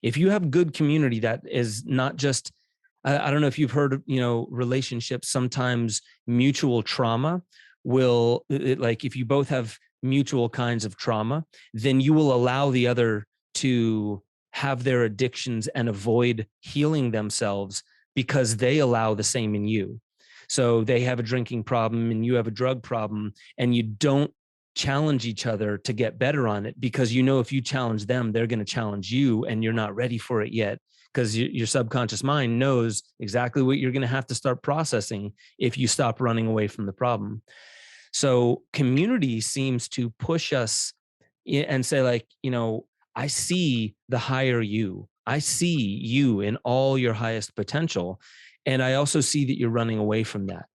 If you have good community that is not just, I don't know if you've heard, relationships, sometimes mutual trauma will, like if you both have mutual kinds of trauma, then you will allow the other to have their addictions and avoid healing themselves because they allow the same in you. So they have a drinking problem and you have a drug problem, and you don't challenge each other to get better on it, because if you challenge them, they're going to challenge you, and you're not ready for it yet, because your subconscious mind knows exactly what you're going to have to start processing if you stop running away from the problem. So community seems to push us and say, like, I see the higher you. I see you in all your highest potential. And I also see that you're running away from that.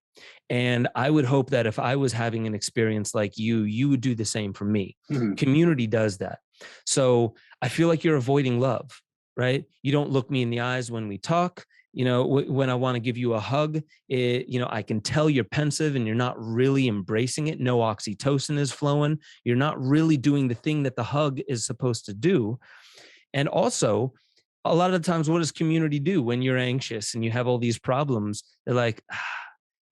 And I would hope that if I was having an experience like you would do the same for me. Mm-hmm. Community does that. So I feel like you're avoiding love, right? You don't look me in the eyes when we talk. When I want to give you a hug, I can tell you're pensive and you're not really embracing it. No oxytocin is flowing. You're not really doing the thing that the hug is supposed to do. And also, a lot of the times, what does community do when you're anxious and you have all these problems? They're like,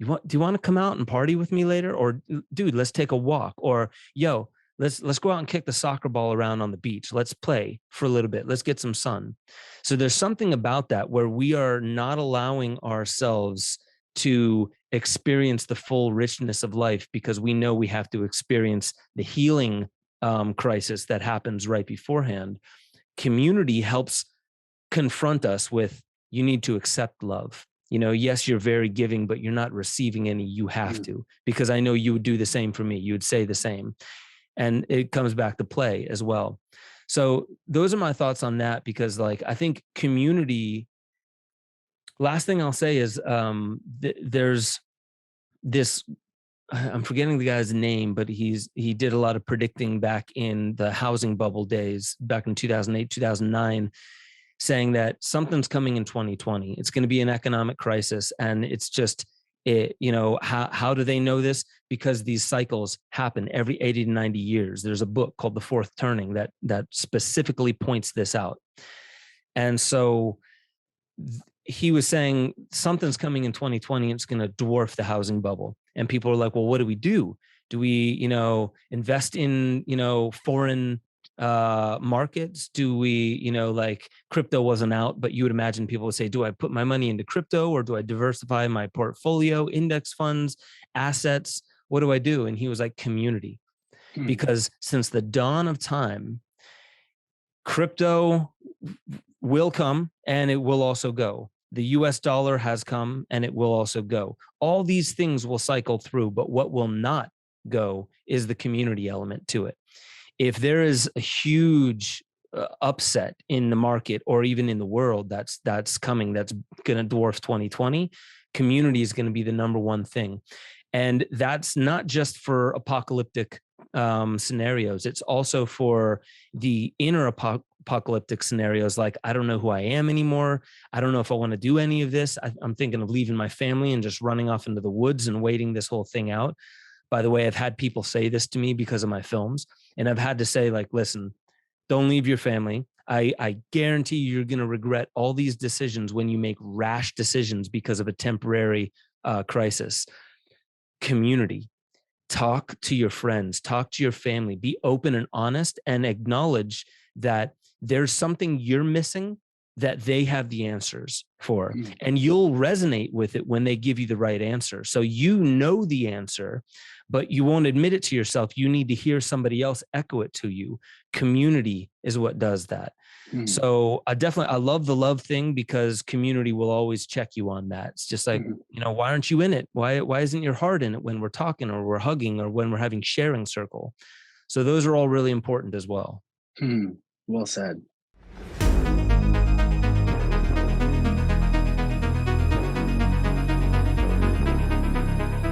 do you want to come out and party with me later? Or dude, let's take a walk. Or yo, let's go out and kick the soccer ball around on the beach. Let's play for a little bit. Let's get some sun. So there's something about that where we are not allowing ourselves to experience the full richness of life, because we know we have to experience the healing crisis that happens right beforehand. Community helps confront us with, you need to accept love. Yes, you're very giving, but you're not receiving any. You have to, because I know you would do the same for me. You would say the same. And it comes back to play as well. So those are my thoughts on that, because I think community, last thing I'll say is there's this, I'm forgetting the guy's name, but he did a lot of predicting back in the housing bubble days, back in 2008, 2009, saying that something's coming in 2020. It's going to be an economic crisis. And it's just, how do they know this? Because these cycles happen every 80 to 90 years. There's a book called The Fourth Turning that specifically points this out. And so he was saying something's coming in 2020. It's going to dwarf the housing bubble. And people are like, well, what do we do? Do we, invest in, foreign markets? Do we, crypto wasn't out, but you would imagine people would say, do I put my money into crypto, or do I diversify my portfolio, index funds, assets? What do I do? And he was like, community. Because since the dawn of time, crypto will come and it will also go. The US dollar has come and it will also go. All these things will cycle through, but what will not go is the community element to it. If there is a huge upset in the market, or even in the world that's coming, that's going to dwarf 2020, community is going to be the number one thing. And that's not just for apocalyptic scenarios. It's also for the inner apocalyptic scenarios. Like, I don't know who I am anymore. I don't know if I want to do any of this. I'm thinking of leaving my family and just running off into the woods and waiting this whole thing out. By the way, I've had people say this to me because of my films. And I've had to say, like, listen, don't leave your family. I guarantee you're going to regret all these decisions when you make rash decisions because of a temporary crisis. Community. Talk to your friends, talk to your family, be open and honest, and acknowledge that there's something you're missing that they have the answers for. And you'll resonate with it when they give you the right answer. So you know the answer, but you won't admit it to yourself. You need to hear somebody else echo it to you. Community is what does that. So I love the love thing, because community will always check you on that. It's just like, why aren't you in it? Why isn't your heart in it when we're talking, or we're hugging, or when we're having sharing circle? So those are all really important as well. Well said.